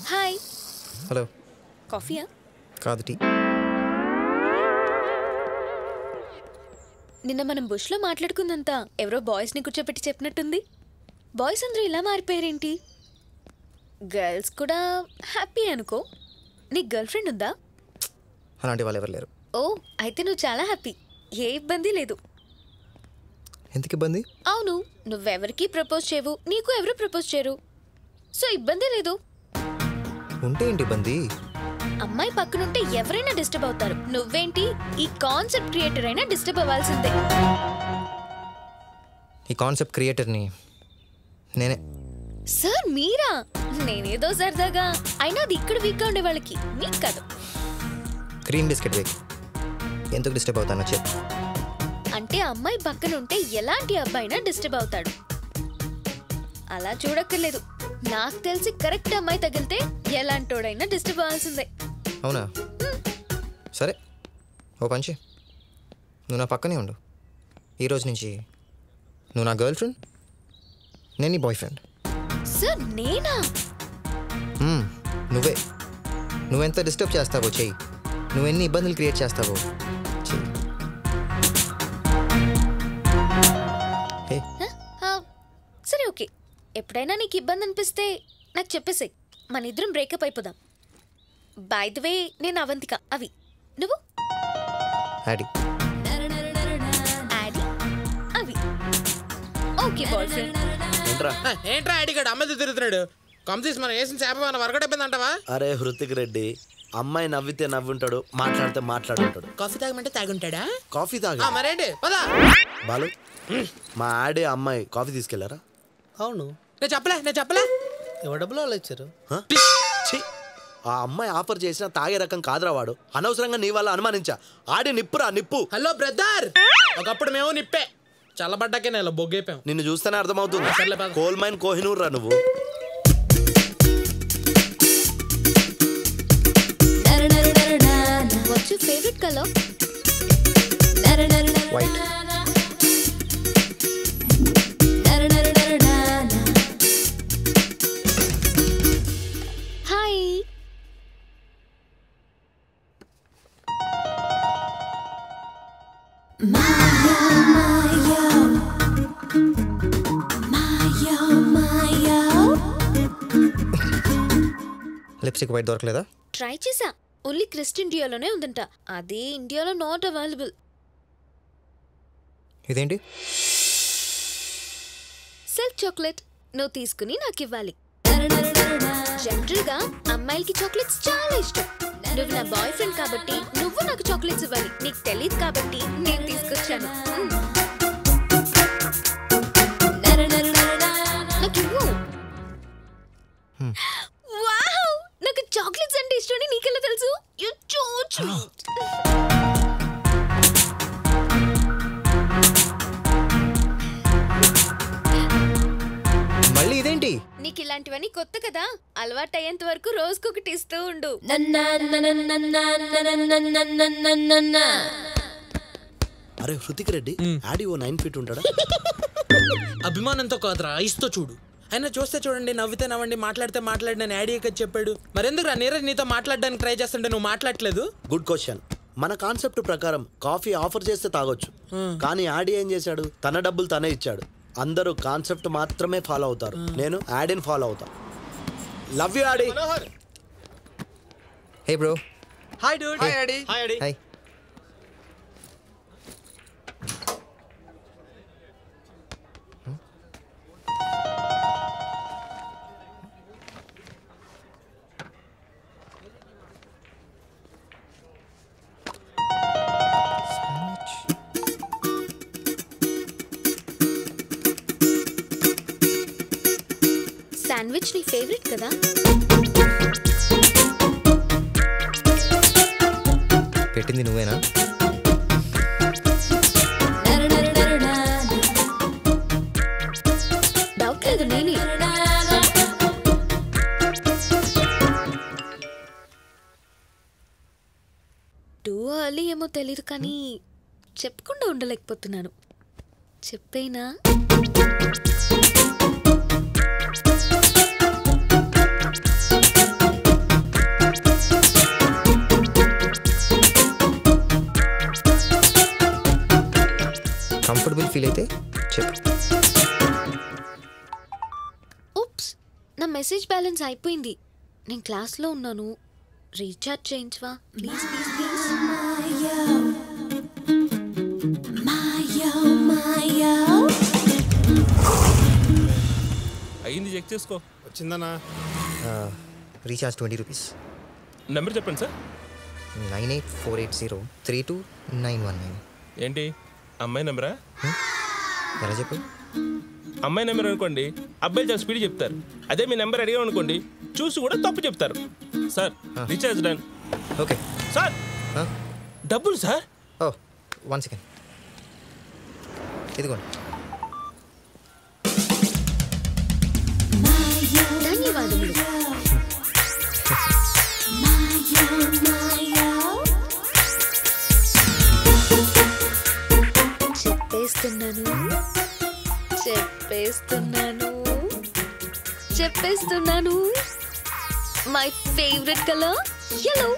Hi. Hello. కాఫీయా? కాదు, tea. నిన్న మనం బుష్లో మాట్లాడుకుందంతా ఎవరో బాయ్స్ని కూర్చోబెట్టి చెప్పినట్టుంది. బాయ్స్ అందరూ ఇలా మారిపోయారేంటి? గర్ల్స్ కూడా హ్యాపీ అనుకో. నీకు గర్ల్ ఫ్రెండ్ ఉందా? అలాంటి వాళ్ళు ఎవరు లేరు. ఓ, అయితే నువ్వు చాలా హ్యాపీ. ఏ ఇబ్బంది లేదు. ఎందుకు ఇబ్బంది? అవును, నువ్వెవరికి ప్రపోజ్ చేయవు, నీకు ఎవరు ప్రపోజ్ చేయరు, సో ఇబ్బంది లేదు. ఉంటే ఏంటి ఇబ్బంది? అమ్మాయి పక్కనుంటే ఎవరైనా డిస్టర్బ్ అవుతారు. నువ్వేంటి ఈ కాన్సెప్ట్ క్రియేటర్ అయినా డిస్టర్బ్ అవ్వాల్సిందే. ఈ కాన్సెప్ట్ క్రియేటర్ని నేనే. సార్ మీరా? నేనేదో సరదాగా. అయినా అది ఇక్కడ వీక్గా ఉండే వాళ్ళకి, మీకు కాదు. క్రీమ్ బిస్కెట్ వేక్ ఎందుకు డిస్టర్బ్ అవుతానో చెప్పు. అంటే అమ్మాయి పక్కనుంటే ఎలాంటి అబ్బాయినా డిస్టర్బ్ అవుతాడు. అలా చూడక్కర్లేదు. నాకు తెలిసి కరెక్ట్ అమ్మాయి తగిలితే ఎలాంటోడైనా డిస్టర్బ్ అవ్వాల్సిందే. అవునా? సరే, ఓ పంచి. నువ్వు నా పక్కనే ఉండు. ఈరోజు నుంచి నువ్వు నా గర్ల్ ఫ్రెండ్, నేను నీ బాయ్ ఫ్రెండ్. సార్ నేనా? నువ్వే. నువ్వెంత డిస్టర్బ్ చేస్తావో చెయ్యి, నువ్వెన్ని ఇబ్బందులు క్రియేట్ చేస్తావో చెయ్యి. సరే ఓకే. ఎప్పుడైనా నీకు ఇబ్బంది అనిపిస్తే నాకు చెప్పేసేయ్, మన ఇద్దరం బ్రేకప్ అయిపోదాం. బై ద వే, నేను అవంతిక. అవి నువ్వు? యాడీ. యాడీ అవి. Okay boy friend. ఏంట్రా యాడీగాడు అమ్మాయి తిరుగుతున్నాడు? కంప్లీస్ మనం వేసిన చేప మన వరకటైపోయింది అంటావా? అరే హృతిక్ రెడ్డి, అమ్మాయి నవ్వితే నవ్వుంటాడు, మాట్లాడితే మాట్లాడుంటాడు. కాఫీ తాగమంటే తాగుంటాడా? కాఫీ తాగా మరేంటి పదా బాలు, మా ఆడే అమ్మాయి కాఫీ తీసుకెళ్లారా? అవును, నేను చెప్పలే ఎవరు డబ్బులు వాళ్ళు ఇచ్చారు? ఆ అమ్మాయి ఆఫర్ చేసిన తాగే రకం కాదురా వాడు. అనవసరంగా నీ వల్ల అనుమానించా. ఆడి నిప్పురా నిప్పు. హలో బ్రదర్, ఒకప్పుడు మేము నిప్పే, చల్లబడ్డాకే నేను బొగ్గైపోయాం. నిన్ను చూస్తేనే అర్థమవుతుంది. కోల్ మైన్ కోహినూర్ రా నువ్వు. What's your favourite colour? White. Hi. Lipstick white దొరకలేదా? ట్రై చేసా, ఓన్లీ క్రిస్టియన్ డియోలోనే ఉందంట. అది ఇండియాలో నాట్ అవైలబుల్. ఇదేంటి? Silk chocolate. నువ్వు తీసుకుని నాకు ఇవ్వాలి. జనరల్ గా అమ్మాయిలకి చాక్లెట్స్ చాలా ఇష్టం. నువ్వు నా బాయ్ ఫ్రెండ్ కాబట్టి నువ్వు నాకు చాక్లెట్స్ ఇవ్వాలి. నీకు తెలియదు కాబట్టి నేను తీసుకొచ్చాను. నాకు ఇవ్వు. వావ్, నాకు చాక్లెట్స్ అంటే ఇష్టం అని నీకెలా తెలుసు? You so sweet. మళ్ళీ ఇదేంటి? నీకు ఇలాంటివన్నీ కొత్త కదా, అలవాటు అయ్యేంత వరకు రోజుకొకటి ఇస్తూ ఉండు. అరే హృతిక్ రెడ్డి, ఆడి ఓ 9 ఫీట్ ఉంటాడా? అభిమానంతో కాదురా, ఐస్తో చూడు. అయినా చూస్తే చూడండి, నవ్వితే నవ్వండి, మాట్లాడితే మాట్లాడి, నేను యాడీ ఎక్కడ చెప్పాడు. మరెందుకు రా నీరజ్ నీతో మాట్లాడడానికి ట్రై చేస్తుంటే నువ్వు మాట్లాడలేదు? Good question. మన కాన్సెప్ట్ ప్రకారం కాఫీ ఆఫర్ చేస్తే తాగొచ్చు, కానీ ఆడి ఏం చేశాడు? తన డబ్బులు తనే ఇచ్చాడు. అందరూ కాన్సెప్ట్ మాత్రమే ఫాలో అవుతారు, నేను యాడీని ఫాలో అవుతా. Love you Audi. Hey bro. Hi Dude. Hi Audi. Hi Audi. Hi. Sandwich నీ ఫేవరెట్ కదా? పెట్టింది నువ్వేనా? డౌట్ లేదు, నేనే. టూ ఎర్లీ ఏమో తెలీదు, కానీ చెప్పకుండా ఉండలేకపోతున్నాను. చెప్పేనా? రీఛార్జ్ బ్యాలెన్స్ అయిపోయింది. నేను క్లాస్లో ఉన్నాను. రీఛార్జ్ చేయించవా ప్లీజ్ ప్లీజ్ ప్లీజ్. అయ్యింది, చెక్ చేసుకో. వచ్చిందన్నా? Recharge 20 rupees. నెంబర్ చెప్పండి సార్. 9848032919. ఏంటి అమ్మాయి నెంబరా? ఎలా చెప్పు? అమ్మాయి నెంబర్ అనుకోండి, అబ్బాయిలు చాలా స్పీడ్ చెప్తారు. అదే మీ నెంబర్ అడిగాం అనుకోండి, చూసి కూడా తప్పు చెప్తారు. Sir recharge done. Okay sir డబ్బులు సార్. ఓ 1 సెకండ్, ఇదిగోండి. ధన్యవాదములు. చెప్పేస్తున్నాను. My favourite colour yellow.